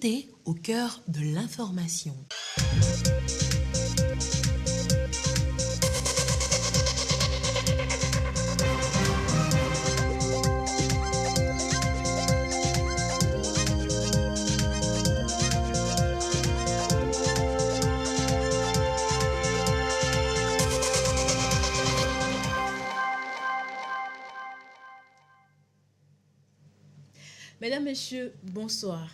santé au cœur de l'information. Mesdames, Messieurs, bonsoir.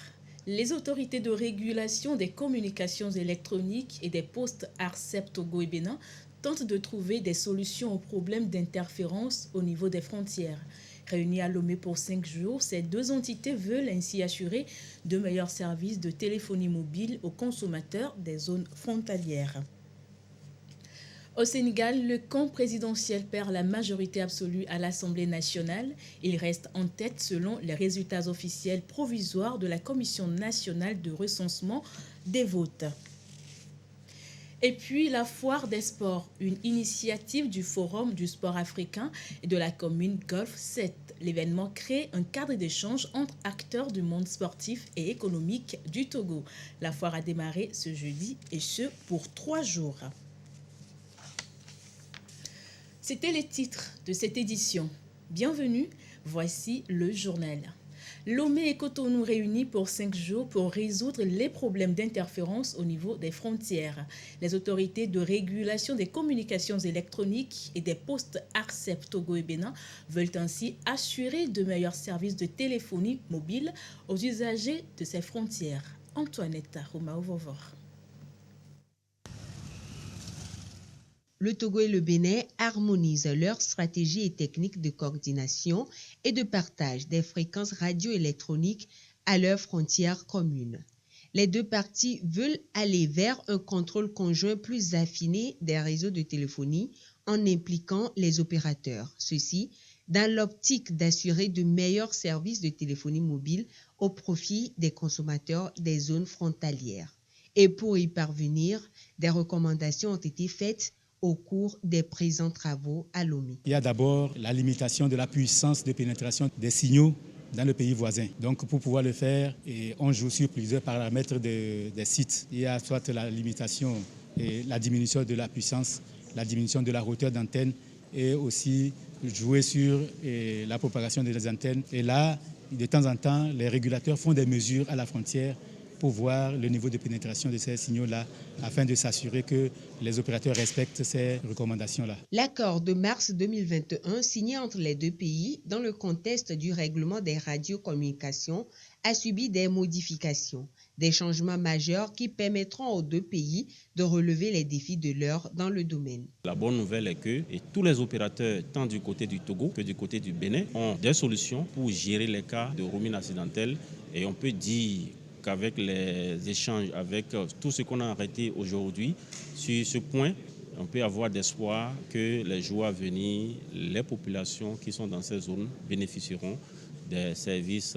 Les autorités de régulation des communications électroniques et des postes ARCEP Togo et Bénin tentent de trouver des solutions aux problèmes d'interférence au niveau des frontières. Réunies à Lomé pour 5 jours, ces deux entités veulent ainsi assurer de meilleurs services de téléphonie mobile aux consommateurs des zones frontalières. Au Sénégal, le camp présidentiel perd la majorité absolue à l'Assemblée nationale. Il reste en tête selon les résultats officiels provisoires de la Commission nationale de recensement des votes. Et puis la foire des sports, une initiative du Forum du sport africain et de la commune Golf 7. L'événement crée un cadre d'échange entre acteurs du monde sportif et économique du Togo. La foire a démarré ce jeudi et ce pour 3 jours. C'était les titres de cette édition. Bienvenue, voici le journal. Lomé et Cotonou réunis pour 5 jours pour résoudre les problèmes d'interférence au niveau des frontières. Les autorités de régulation des communications électroniques et des postes ARCEP Togo et Bénin veulent ainsi assurer de meilleurs services de téléphonie mobile aux usagers de ces frontières. Antoinette Romao-Vovor. Le Togo et le Bénin harmonisent leurs stratégies et techniques de coordination et de partage des fréquences radioélectroniques à leurs frontières communes. Les deux parties veulent aller vers un contrôle conjoint plus affiné des réseaux de téléphonie en impliquant les opérateurs. Ceci dans l'optique d'assurer de meilleurs services de téléphonie mobile au profit des consommateurs des zones frontalières. Et pour y parvenir, des recommandations ont été faites au cours des présents travaux à Lomé. Il y a d'abord la limitation de la puissance de pénétration des signaux dans le pays voisin. Donc pour pouvoir le faire, on joue sur plusieurs paramètres des sites. Il y a soit la limitation et la diminution de la puissance, la diminution de la hauteur d'antenne et aussi jouer sur la propagation des antennes. Et là, de temps en temps, les régulateurs font des mesures à la frontière pour voir le niveau de pénétration de ces signaux-là, afin de s'assurer que les opérateurs respectent ces recommandations-là. L'accord de mars 2021 signé entre les deux pays dans le contexte du règlement des radiocommunications a subi des modifications, des changements majeurs qui permettront aux deux pays de relever les défis de l'heure dans le domaine. La bonne nouvelle est que tous les opérateurs, tant du côté du Togo que du côté du Bénin, ont des solutions pour gérer les cas de roaming accidentel, et on peut dire qu'avec les échanges, avec tout ce qu'on a arrêté aujourd'hui, sur ce point, on peut avoir d'espoir que les jours à venir, les populations qui sont dans ces zones bénéficieront des services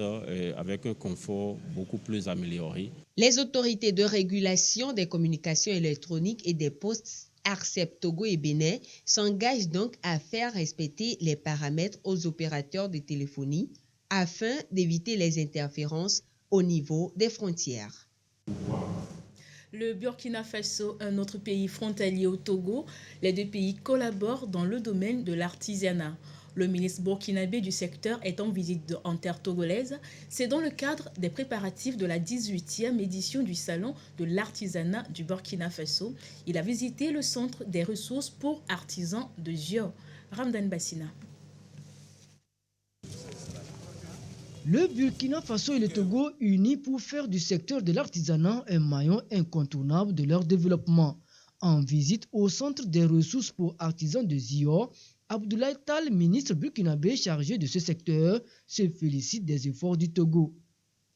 avec un confort beaucoup plus amélioré. Les autorités de régulation des communications électroniques et des postes ARCEP Togo et Bénin s'engagent donc à faire respecter les paramètres aux opérateurs de téléphonie afin d'éviter les interférences au niveau des frontières. Le Burkina Faso, un autre pays frontalier au Togo, les deux pays collaborent dans le domaine de l'artisanat. Le ministre burkinabé du secteur est en visite en terre togolaise. C'est dans le cadre des préparatifs de la 18e édition du Salon de l'artisanat du Burkina Faso. Il a visité le centre des ressources pour artisans de Zio. Ramdan Bassina. Le Burkina Faso et le Togo unis pour faire du secteur de l'artisanat un maillon incontournable de leur développement. En visite au centre des ressources pour artisans de Zio, Abdoulaye Tal, ministre burkinabé chargé de ce secteur, se félicite des efforts du Togo.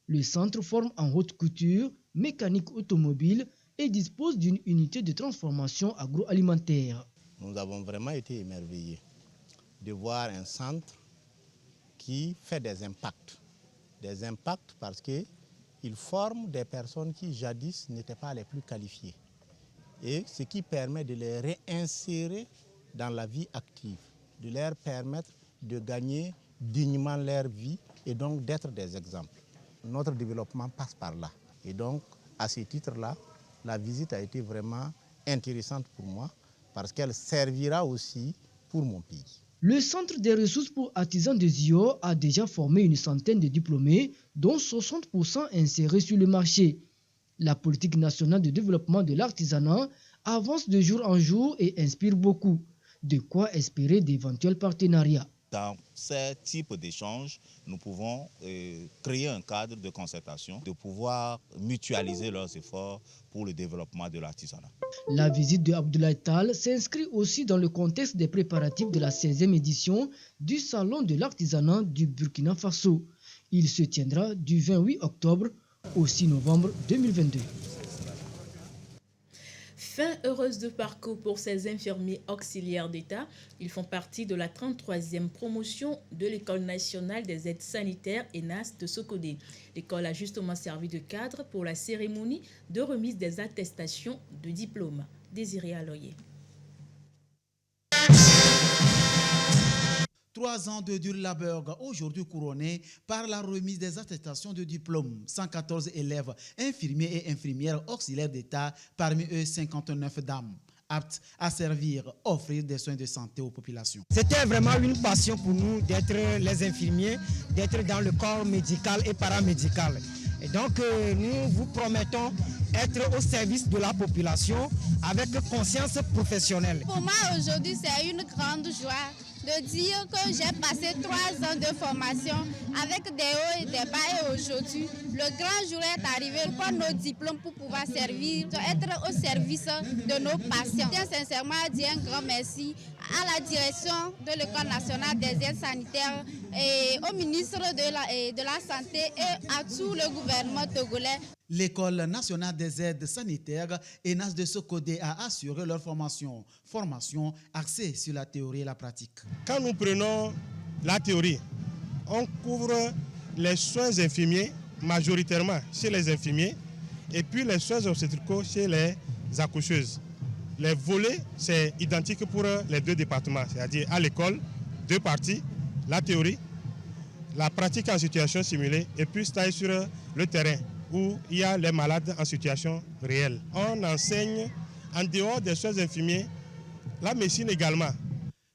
Le centre forme en haute couture, mécanique automobile et dispose d'une unité de transformation agroalimentaire. Nous avons vraiment été émerveillés de voir un centre qui fait des impacts. Des impacts parce qu'il forme des personnes qui jadis n'étaient pas les plus qualifiées. Et ce qui permet de les réinsérer dans la vie active, de leur permettre de gagner dignement leur vie et donc d'être des exemples. Notre développement passe par là. Et donc, à ce titre-là, la visite a été vraiment intéressante pour moi parce qu'elle servira aussi pour mon pays. Le Centre des ressources pour artisans de Zio a déjà formé une centaine de diplômés, dont 60% insérés sur le marché. La politique nationale de développement de l'artisanat avance de jour en jour et inspire beaucoup. De quoi espérer d'éventuels partenariats. Dans ce type d'échange, nous pouvons créer un cadre de concertation, de pouvoir mutualiser leurs efforts pour le développement de l'artisanat. La visite de Abdoulaye Tall s'inscrit aussi dans le contexte des préparatifs de la 16e édition du Salon de l'artisanat du Burkina Faso. Il se tiendra du 28 octobre au 6 novembre 2022. Fin heureuse de parcours pour ces infirmiers auxiliaires d'État. Ils font partie de la 33e promotion de l'École nationale des aides sanitaires ENAS de Sokodé. L'école a justement servi de cadre pour la cérémonie de remise des attestations de diplôme. Désiré Aloyer. 3 ans de dur labeur, aujourd'hui couronnés par la remise des attestations de diplôme. 114 élèves, infirmiers et infirmières auxiliaires d'État, parmi eux 59 dames, aptes à servir, offrir des soins de santé aux populations. C'était vraiment une passion pour nous d'être les infirmiers, d'être dans le corps médical et paramédical. Et donc, nous vous promettons être au service de la population avec conscience professionnelle. Pour moi, aujourd'hui, c'est une grande joie de dire que j'ai passé 3 ans de formation avec des hauts et des bas et aujourd'hui, le grand jour est arrivé pour nos diplômes pour pouvoir servir, être au service de nos patients. Je tiens sincèrement à dire un grand merci à la direction de l'École nationale des aides sanitaires et au ministre de la Santé et à tout le gouvernement togolais. L'École nationale des aides sanitaires ENAS de Sokodé a assuré leur formation axée sur la théorie et la pratique. Quand nous prenons la théorie, on couvre les soins infirmiers majoritairement chez les infirmiers et puis les soins obstétricaux chez les accoucheuses. Les volets, c'est identique pour les 2 départements, c'est-à-dire à l'école, 2 parties, la théorie, la pratique en situation simulée et puis stage sur le terrain, où il y a les malades en situation réelle. On enseigne en dehors des soins infirmiers, la médecine également.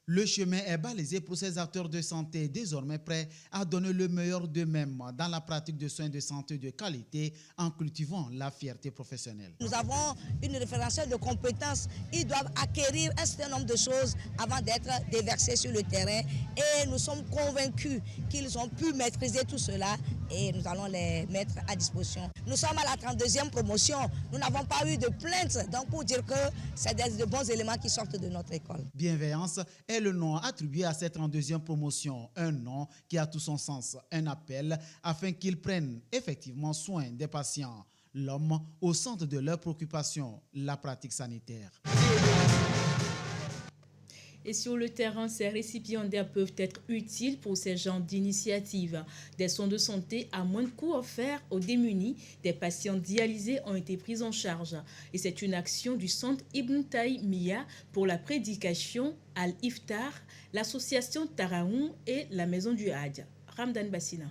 Le chemin est balisé pour ces acteurs de santé désormais prêts à donner le meilleur d'eux-mêmes dans la pratique de soins de santé de qualité en cultivant la fierté professionnelle. Nous avons une référentiel de compétences. Ils doivent acquérir un certain nombre de choses avant d'être déversés sur le terrain et nous sommes convaincus qu'ils ont pu maîtriser tout cela et nous allons les mettre à disposition. Nous sommes à la 32e promotion. Nous n'avons pas eu de plaintes, donc pour dire que c'est de bons éléments qui sortent de notre école. Bienveillance est le nom attribué à cette 32e promotion, un nom qui a tout son sens, un appel afin qu'ils prennent effectivement soin des patients, l'homme au centre de leurs préoccupations, la pratique sanitaire. Et sur le terrain, ces récipiendaires peuvent être utiles pour ces genres d'initiatives. Des soins de santé à moins de coûts offerts aux démunis, des patients dialysés ont été pris en charge. Et c'est une action du centre Ibn Taïmiya pour la prédication Al-Iftar, l'association Taraoun et la maison du Hadj. Ramdan Bassina.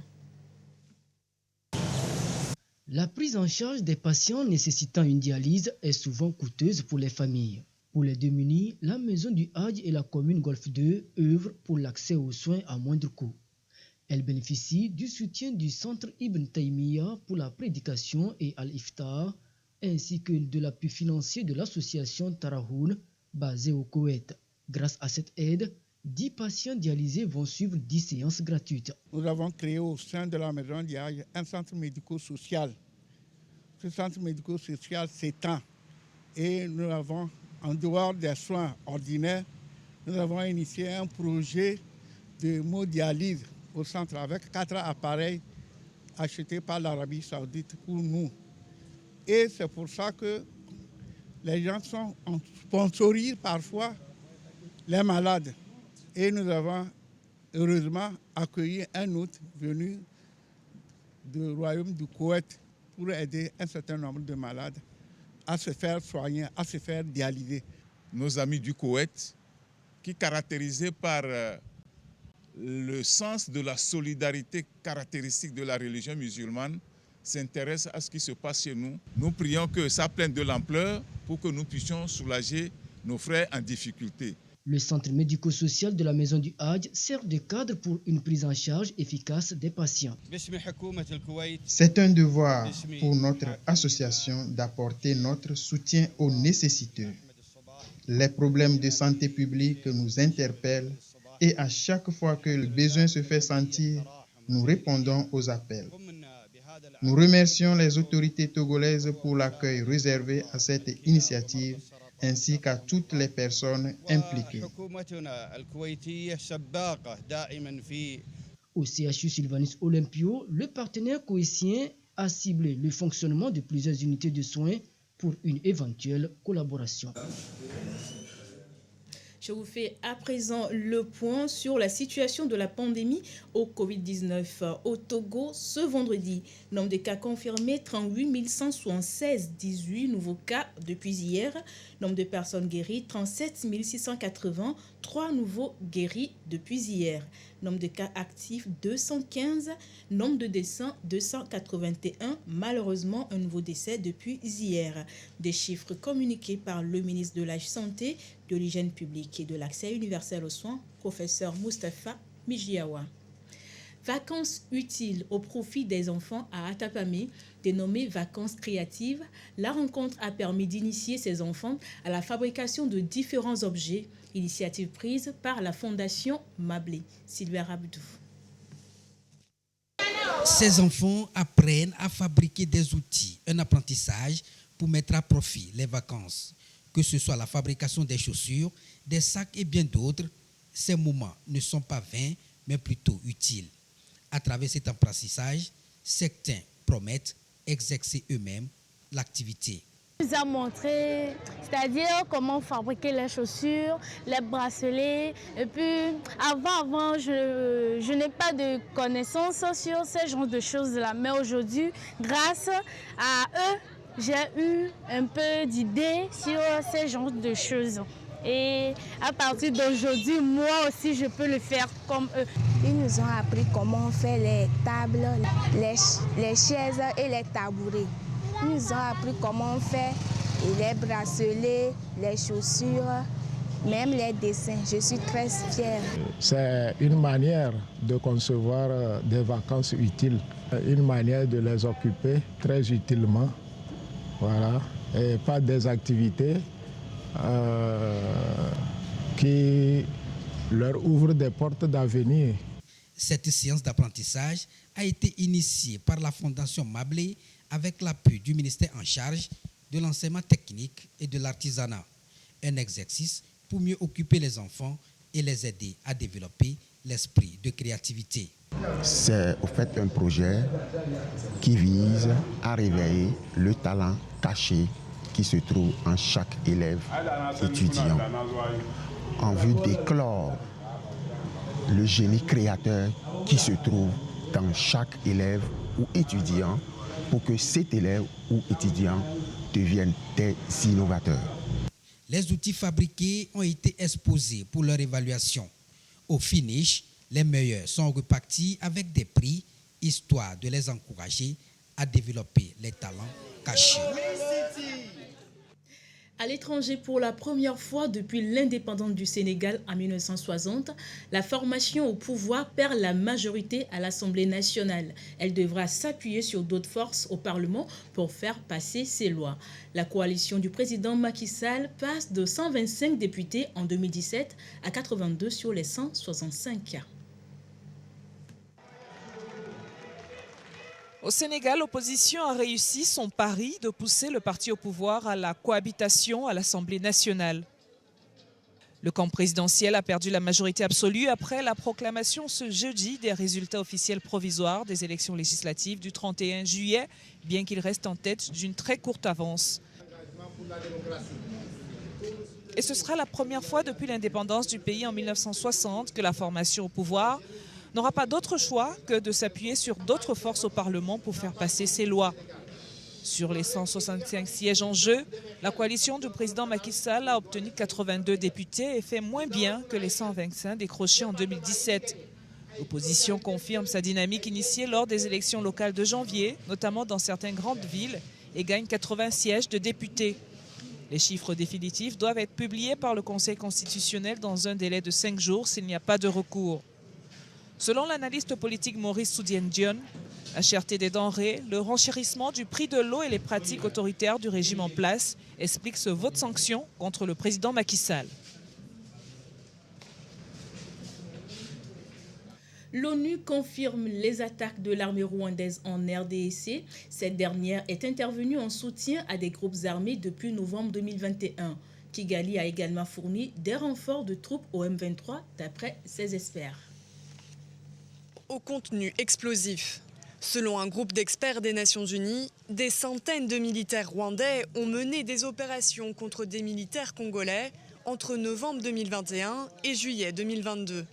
La prise en charge des patients nécessitant une dialyse est souvent coûteuse pour les familles. Pour les démunis, la maison du Hadj et la commune Golfe 2 œuvrent pour l'accès aux soins à moindre coût. Elle bénéficie du soutien du centre Ibn Taïmiya pour la prédication et Al-Iftar, ainsi que de l'appui financier de l'association Tarahoun, basée au Koweït. Grâce à cette aide, 10 patients dialysés vont suivre 10 séances gratuites. Nous avons créé au sein de la maison du Hadj un centre médico-social. Ce centre médico-social s'étend et nous avons, en dehors des soins ordinaires, nous avons initié un projet de hémodialyse au centre avec 4 appareils achetés par l'Arabie Saoudite pour nous. Et c'est pour ça que les gens sponsorisent parfois les malades. Et nous avons heureusement accueilli un autre venu du royaume du Koweït pour aider un certain nombre de malades à se faire soigner, à se faire dialyser. Nos amis du Koweït, qui caractérisés par le sens de la solidarité caractéristique de la religion musulmane, s'intéresse à ce qui se passe chez nous. Nous prions que ça prenne de l'ampleur pour que nous puissions soulager nos frères en difficulté. Le centre médico-social de la Maison du Hadj sert de cadre pour une prise en charge efficace des patients. C'est un devoir pour notre association d'apporter notre soutien aux nécessiteux. Les problèmes de santé publique nous interpellent et à chaque fois que le besoin se fait sentir, nous répondons aux appels. Nous remercions les autorités togolaises pour l'accueil réservé à cette initiative ainsi qu'à toutes les personnes impliquées. Au CHU Sylvanus Olympio, le partenaire coïtien a ciblé le fonctionnement de plusieurs unités de soins pour une éventuelle collaboration. Je vous fais à présent le point sur la situation de la pandémie au Covid-19 au Togo ce vendredi. Nombre de cas confirmés, 38 176, 18 nouveaux cas depuis hier. Nombre de personnes guéries, 37 680, 3 nouveaux guéris depuis hier. Nombre de cas actifs, 215. Nombre de décès, 281. Malheureusement, un nouveau décès depuis hier. Des chiffres communiqués par le ministre de la Santé, de l'Hygiène publique et de l'Accès universel aux soins, professeur Moustapha Mijiawa. Vacances utiles au profit des enfants à Atapamé, dénommée Vacances créatives. La rencontre a permis d'initier ces enfants à la fabrication de différents objets, initiative prise par la Fondation Mablé. Sylvain Abdou. Ces enfants apprennent à fabriquer des outils, un apprentissage pour mettre à profit les vacances. Que ce soit la fabrication des chaussures, des sacs et bien d'autres, ces moments ne sont pas vains, mais plutôt utiles. À travers cet apprentissage, certains promettent exercer eux-mêmes l'activité. Il nous a montré, c'est-à-dire comment fabriquer les chaussures, les bracelets. Et puis, avant je n'ai pas de connaissances sur ce genre de choses-là. Mais aujourd'hui, grâce à eux, j'ai eu un peu d'idées sur ce genre de choses. Et à partir d'aujourd'hui, moi aussi, je peux le faire comme eux. Ils nous ont appris comment on fait les tables, les chaises et les tabourets. Ils nous ont appris comment on fait les bracelets, les chaussures, même les dessins. Je suis très fière. C'est une manière de concevoir des vacances utiles, une manière de les occuper très utilement. Voilà, et pas des activités qui leur ouvrent des portes d'avenir. Cette séance d'apprentissage a été initiée par la Fondation Mablé avec l'appui du ministère en charge de l'enseignement technique et de l'artisanat. Un exercice pour mieux occuper les enfants et les aider à développer l'esprit de créativité. C'est au fait un projet qui vise à réveiller le talent caché qui se trouve en chaque élève étudiant, en vue d'éclore le génie créateur qui se trouve dans chaque élève ou étudiant pour que cet élève ou étudiant devienne des innovateurs. Les outils fabriqués ont été exposés pour leur évaluation. Au finish, les meilleurs sont repartis avec des prix, histoire de les encourager à développer les talents cachés. À l'étranger, pour la première fois depuis l'indépendance du Sénégal en 1960, la formation au pouvoir perd la majorité à l'Assemblée nationale. Elle devra s'appuyer sur d'autres forces au Parlement pour faire passer ses lois. La coalition du président Macky Sall passe de 125 députés en 2017 à 82 sur les 165. Au Sénégal, l'opposition a réussi son pari de pousser le parti au pouvoir à la cohabitation à l'Assemblée nationale. Le camp présidentiel a perdu la majorité absolue après la proclamation ce jeudi des résultats officiels provisoires des élections législatives du 31 juillet, bien qu'il reste en tête d'une très courte avance. Et ce sera la première fois depuis l'indépendance du pays en 1960 que la formation au pouvoir n'aura pas d'autre choix que de s'appuyer sur d'autres forces au Parlement pour faire passer ses lois. Sur les 165 sièges en jeu, la coalition du président Macky Sall a obtenu 82 députés et fait moins bien que les 125 décrochés en 2017. L'opposition confirme sa dynamique initiée lors des élections locales de janvier, notamment dans certaines grandes villes, et gagne 80 sièges de députés. Les chiffres définitifs doivent être publiés par le Conseil constitutionnel dans un délai de 5 jours s'il n'y a pas de recours. Selon l'analyste politique Maurice Soudienne-Dion, la cherté des denrées, le renchérissement du prix de l'eau et les pratiques autoritaires du régime en place expliquent ce vote sanction contre le président Macky Sall. L'ONU confirme les attaques de l'armée rwandaise en RDC. Cette dernière est intervenue en soutien à des groupes armés depuis novembre 2021. Kigali a également fourni des renforts de troupes au M23, d'après ses experts. Au contenu explosif. Selon un groupe d'experts des Nations Unies, des centaines de militaires rwandais ont mené des opérations contre des militaires congolais entre novembre 2021 et juillet 2022.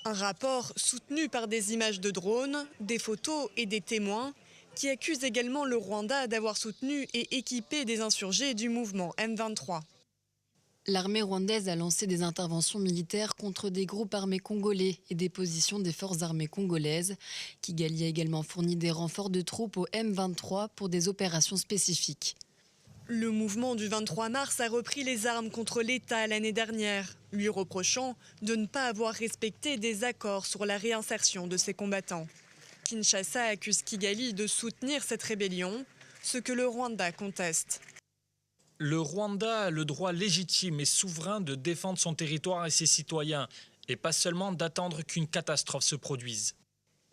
Un rapport soutenu par des images de drones, des photos et des témoins qui accusent également le Rwanda d'avoir soutenu et équipé des insurgés du mouvement M23. L'armée rwandaise a lancé des interventions militaires contre des groupes armés congolais et des positions des forces armées congolaises. Kigali a également fourni des renforts de troupes au M23 pour des opérations spécifiques. Le mouvement du 23 mars a repris les armes contre l'État l'année dernière, lui reprochant de ne pas avoir respecté des accords sur la réinsertion de ses combattants. Kinshasa accuse Kigali de soutenir cette rébellion, ce que le Rwanda conteste. Le Rwanda a le droit légitime et souverain de défendre son territoire et ses citoyens, et pas seulement d'attendre qu'une catastrophe se produise.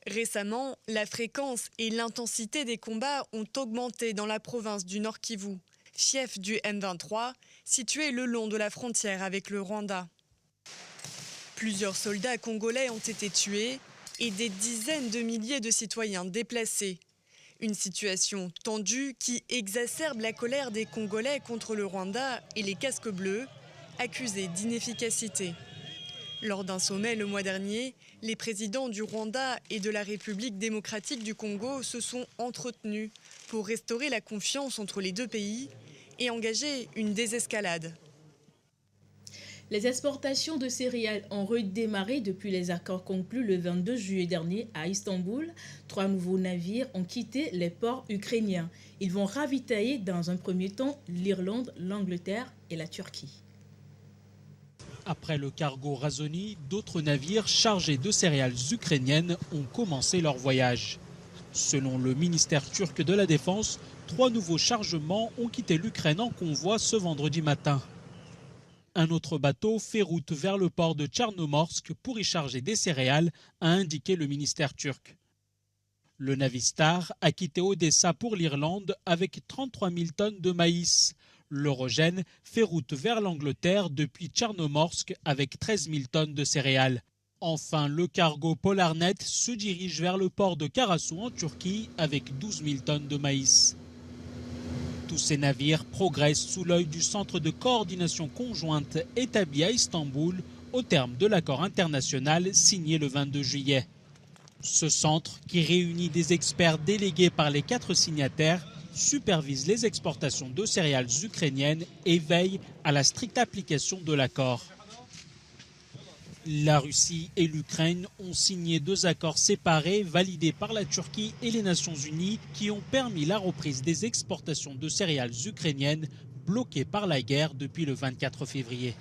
Récemment, la fréquence et l'intensité des combats ont augmenté dans la province du Nord Kivu, fief du M23, situé le long de la frontière avec le Rwanda. Plusieurs soldats congolais ont été tués et des dizaines de milliers de citoyens déplacés. Une situation tendue qui exacerbe la colère des Congolais contre le Rwanda et les casques bleus, accusés d'inefficacité. Lors d'un sommet le mois dernier, les présidents du Rwanda et de la République démocratique du Congo se sont entretenus pour restaurer la confiance entre les deux pays et engager une désescalade. Les exportations de céréales ont redémarré depuis les accords conclus le 22 juillet dernier à Istanbul. 3 nouveaux navires ont quitté les ports ukrainiens. Ils vont ravitailler dans un premier temps l'Irlande, l'Angleterre et la Turquie. Après le cargo Razoni, d'autres navires chargés de céréales ukrainiennes ont commencé leur voyage. Selon le ministère turc de la Défense, 3 nouveaux chargements ont quitté l'Ukraine en convoi ce vendredi matin. Un autre bateau fait route vers le port de Tchernomorsk pour y charger des céréales, a indiqué le ministère turc. Le Navistar a quitté Odessa pour l'Irlande avec 33 000 tonnes de maïs. L'Eurogène fait route vers l'Angleterre depuis Tchernomorsk avec 13 000 tonnes de céréales. Enfin, le cargo Polarnet se dirige vers le port de Karasu en Turquie avec 12 000 tonnes de maïs. Tous ces navires progressent sous l'œil du centre de coordination conjointe établi à Istanbul au terme de l'accord international signé le 22 juillet. Ce centre, qui réunit des experts délégués par les 4 signataires, supervise les exportations de céréales ukrainiennes et veille à la stricte application de l'accord. La Russie et l'Ukraine ont signé 2 accords séparés validés par la Turquie et les Nations Unies qui ont permis la reprise des exportations de céréales ukrainiennes bloquées par la guerre depuis le 24 février.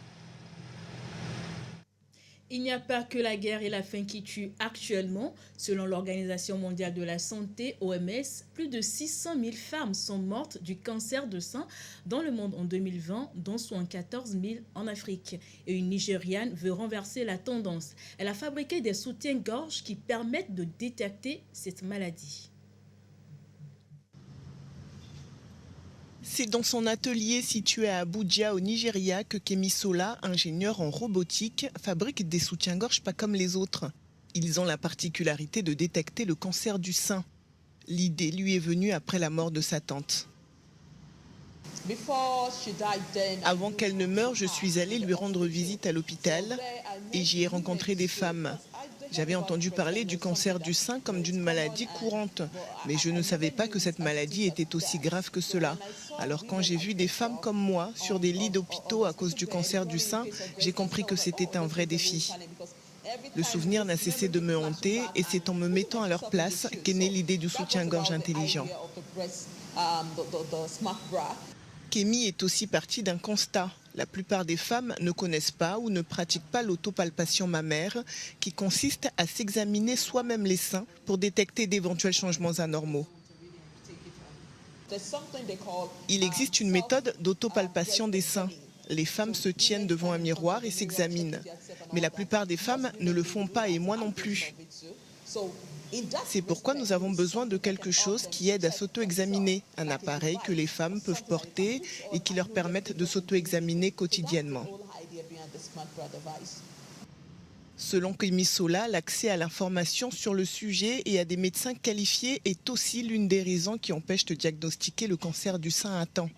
Il n'y a pas que la guerre et la faim qui tuent actuellement. Selon l'Organisation mondiale de la santé, OMS, plus de 600 000 femmes sont mortes du cancer de sein dans le monde en 2020, dont 74 000 en Afrique. Et une Nigériane veut renverser la tendance. Elle a fabriqué des soutiens-gorge qui permettent de détecter cette maladie. C'est dans son atelier situé à Abuja, au Nigeria, que Kemi Sola, ingénieur en robotique, fabrique des soutiens-gorge pas comme les autres. Ils ont la particularité de détecter le cancer du sein. L'idée lui est venue après la mort de sa tante. Avant qu'elle ne meure, je suis allée lui rendre visite à l'hôpital et j'y ai rencontré des femmes. J'avais entendu parler du cancer du sein comme d'une maladie courante, mais je ne savais pas que cette maladie était aussi grave que cela. Alors quand j'ai vu des femmes comme moi sur des lits d'hôpitaux à cause du cancer du sein, j'ai compris que c'était un vrai défi. Le souvenir n'a cessé de me hanter et c'est en me mettant à leur place qu'est née l'idée du soutien-gorge intelligent. Kémy est aussi partie d'un constat. La plupart des femmes ne connaissent pas ou ne pratiquent pas l'autopalpation mammaire, qui consiste à s'examiner soi-même les seins pour détecter d'éventuels changements anormaux. Il existe une méthode d'autopalpation des seins. Les femmes se tiennent devant un miroir et s'examinent. Mais la plupart des femmes ne le font pas et moi non plus. C'est pourquoi nous avons besoin de quelque chose qui aide à s'auto-examiner, un appareil que les femmes peuvent porter et qui leur permette de s'auto-examiner quotidiennement. Selon Kémy Sola, l'accès à l'information sur le sujet et à des médecins qualifiés est aussi l'une des raisons qui empêchent de diagnostiquer le cancer du sein à temps.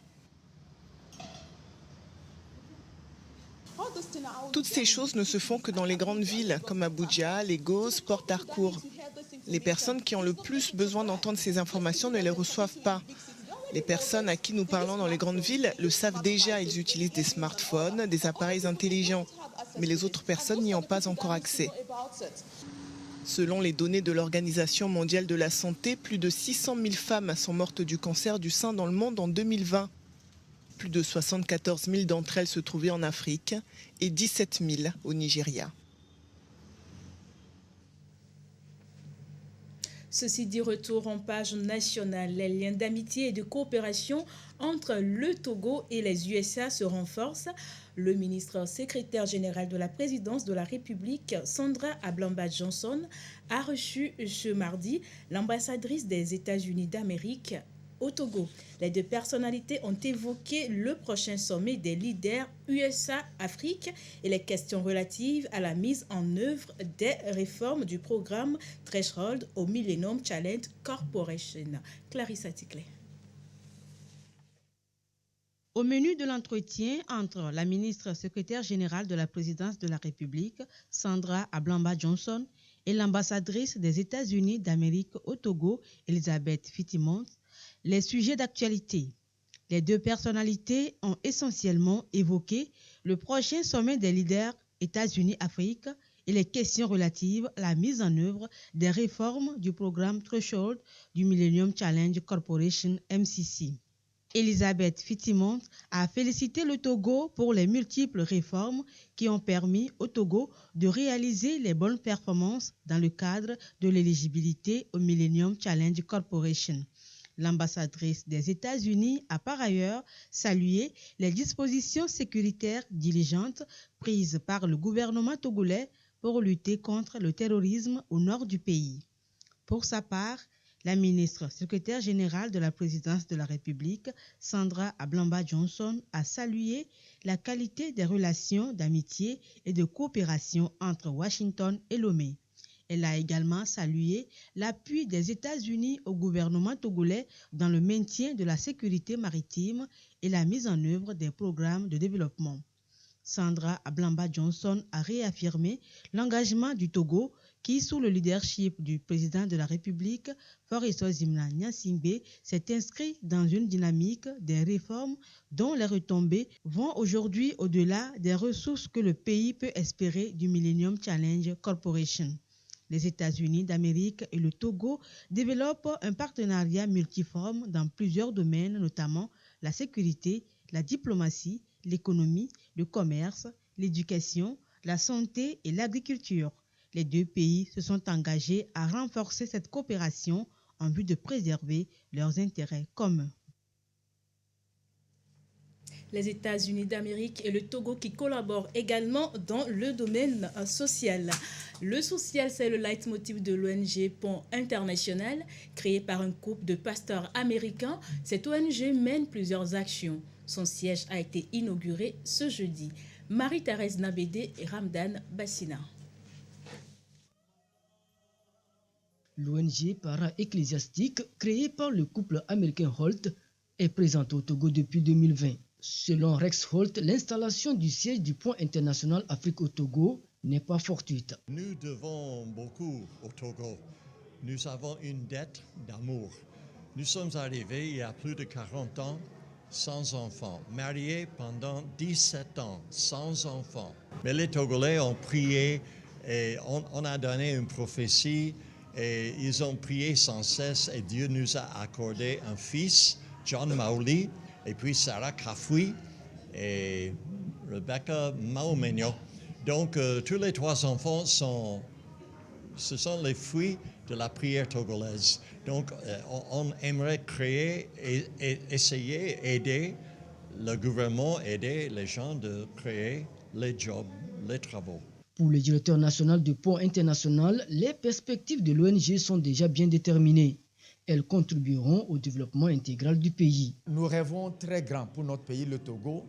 Toutes ces choses ne se font que dans les grandes villes, comme Abuja, Lagos, Port Harcourt. Les personnes qui ont le plus besoin d'entendre ces informations ne les reçoivent pas. Les personnes à qui nous parlons dans les grandes villes le savent déjà, ils utilisent des smartphones, des appareils intelligents. Mais les autres personnes n'y ont pas encore accès. Selon les données de l'Organisation mondiale de la santé, plus de 600 000 femmes sont mortes du cancer du sein dans le monde en 2020. Plus de 74 000 d'entre elles se trouvaient en Afrique et 17 000 au Nigeria. Ceci dit, retour en page nationale. Les liens d'amitié et de coopération entre le Togo et les USA se renforcent. Le ministre secrétaire général de la présidence de la République, Sandra Ablamba Johnson, a reçu ce mardi l'ambassadrice des États-Unis d'Amérique au Togo. Les deux personnalités ont évoqué le prochain sommet des leaders USA-Afrique et les questions relatives à la mise en œuvre des réformes du programme Threshold au Millennium Challenge Corporation. Clarissa Ticlé. Au menu de l'entretien entre la ministre secrétaire générale de la présidence de la République, Sandra Ablamba Johnson, et l'ambassadrice des États-Unis d'Amérique au Togo, Elizabeth Fitimont, les sujets d'actualité. Les deux personnalités ont essentiellement évoqué le prochain sommet des leaders États-Unis-Afrique et les questions relatives à la mise en œuvre des réformes du programme Threshold du Millennium Challenge Corporation MCC. Elizabeth Fitimont a félicité le Togo pour les multiples réformes qui ont permis au Togo de réaliser les bonnes performances dans le cadre de l'éligibilité au Millennium Challenge Corporation. L'ambassadrice des États-Unis a par ailleurs salué les dispositions sécuritaires diligentes prises par le gouvernement togolais pour lutter contre le terrorisme au nord du pays. Pour sa part, la ministre secrétaire générale de la présidence de la République, Sandra Ablamba Johnson, a salué la qualité des relations d'amitié et de coopération entre Washington et Lomé. Elle a également salué l'appui des États-Unis au gouvernement togolais dans le maintien de la sécurité maritime et la mise en œuvre des programmes de développement. Sandra Ablamba Johnson a réaffirmé l'engagement du Togo qui, sous le leadership du président de la République, Faure Ozimna Gnassingbé, s'est inscrit dans une dynamique des réformes dont les retombées vont aujourd'hui au-delà des ressources que le pays peut espérer du Millennium Challenge Corporation. Les États-Unis d'Amérique et le Togo développent un partenariat multiforme dans plusieurs domaines, notamment la sécurité, la diplomatie, l'économie, le commerce, l'éducation, la santé et l'agriculture. Les deux pays se sont engagés à renforcer cette coopération en vue de préserver leurs intérêts communs. Les États-Unis d'Amérique et le Togo qui collaborent également dans le domaine social. Le social, c'est le leitmotiv de l'ONG Pont International, créé par un couple de pasteurs américains. Cette ONG mène plusieurs actions. Son siège a été inauguré ce jeudi. Marie-Thérèse Nabédé et Ramdan Bassina. L'ONG para-ecclésiastique créée par le couple américain Holt est présente au Togo depuis 2020. Selon Rex Holt, l'installation du siège du Pont International Afrique au Togo n'est pas fortuite. Nous devons beaucoup au Togo. Nous avons une dette d'amour. Nous sommes arrivés il y a plus de 40 ans sans enfants, mariés pendant 17 ans sans enfants. Mais les Togolais ont prié Et on a donné une prophétie et ils ont prié sans cesse et Dieu nous a accordé un fils, John Mauli, et puis Sarah Kafoui et Rebecca Maumegno. Donc tous les 3 enfants ce sont les fruits de la prière togolaise. Donc on aimerait créer et essayer, aider le gouvernement, aider les gens de créer les jobs, les travaux. Pour le directeur national du pont international, les perspectives de l'ONG sont déjà bien déterminées. Elles contribueront au développement intégral du pays. Nous rêvons très grand pour notre pays, le Togo,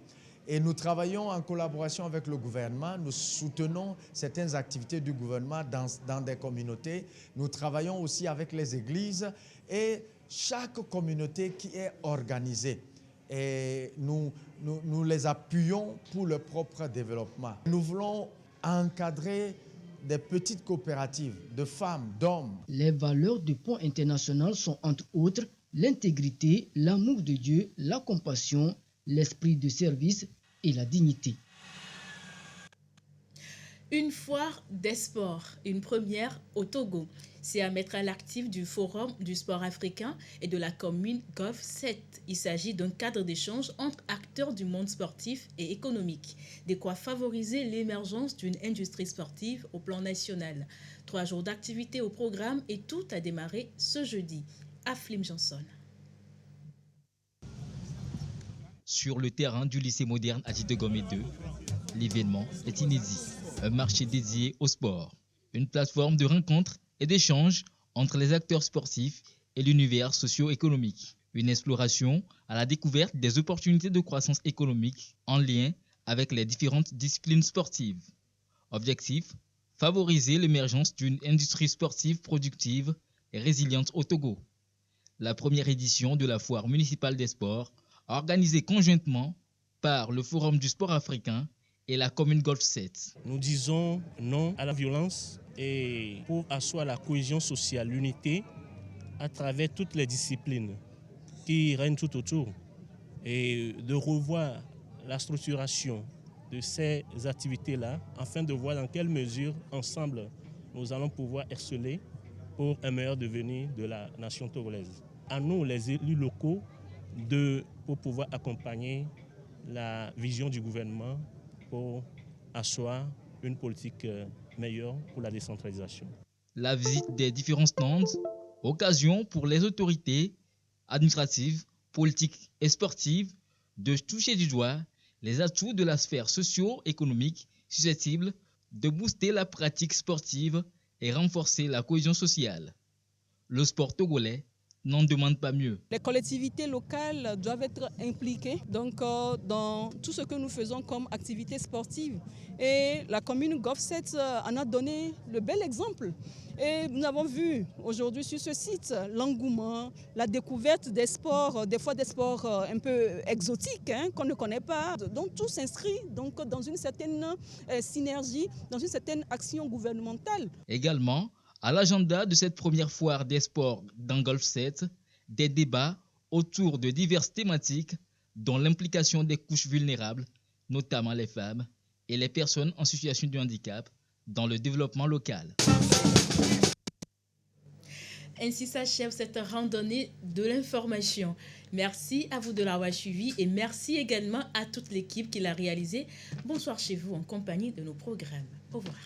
et nous travaillons en collaboration avec le gouvernement. Nous soutenons certaines activités du gouvernement dans des communautés. Nous travaillons aussi avec les églises et chaque communauté qui est organisée. Et nous les appuyons pour leur propre développement. Nous voulons encadrer des petites coopératives de femmes, d'hommes. Les valeurs du pont international sont entre autres l'intégrité, l'amour de Dieu, la compassion, l'esprit de service et la dignité. Une foire des sports, une première au Togo. C'est à mettre à l'actif du Forum du sport africain et de la commune Golf 7. Il s'agit d'un cadre d'échange entre acteurs du monde sportif et économique, de quoi favoriser l'émergence d'une industrie sportive au plan national. 3 jours d'activité au programme et tout a démarré ce jeudi. Aflim Johnson. Sur le terrain du lycée moderne Adjidé Gomé 2, l'événement est inédit. Un marché dédié au sport, une plateforme de rencontre et d'échange entre les acteurs sportifs et l'univers socio-économique. Une exploration à la découverte des opportunités de croissance économique en lien avec les différentes disciplines sportives. Objectif, favoriser l'émergence d'une industrie sportive productive et résiliente au Togo. La première édition de la foire municipale des sports, organisée conjointement par le Forum du sport africain et la commune Golf 7. Nous disons non à la violence et pour asseoir la cohésion sociale, l'unité à travers toutes les disciplines qui règnent tout autour et de revoir la structuration de ces activités-là afin de voir dans quelle mesure ensemble nous allons pouvoir exceller pour un meilleur devenir de la nation togolaise. À nous, les élus locaux, pour pouvoir accompagner la vision du gouvernement pour asseoir une politique meilleure pour la décentralisation. La visite des différents stands, occasion pour les autorités administratives, politiques et sportives de toucher du doigt les atouts de la sphère socio-économique susceptibles de booster la pratique sportive et renforcer la cohésion sociale. Le sport togolais n'en demande pas mieux. Les collectivités locales doivent être impliquées dans tout ce que nous faisons comme activité sportive. Et la commune Golf 7 en a donné le bel exemple. Et nous avons vu aujourd'hui sur ce site l'engouement, la découverte des sports, des fois des sports un peu exotiques qu'on ne connaît pas. Donc tout s'inscrit dans une certaine synergie, dans une certaine action gouvernementale. Également, à l'agenda de cette première foire des sports dans Golf 7, des débats autour de diverses thématiques dont l'implication des couches vulnérables, notamment les femmes et les personnes en situation de handicap, dans le développement local. Ainsi s'achève cette randonnée de l'information. Merci à vous de l'avoir suivi et merci également à toute l'équipe qui l'a réalisé. Bonsoir chez vous en compagnie de nos programmes. Au revoir.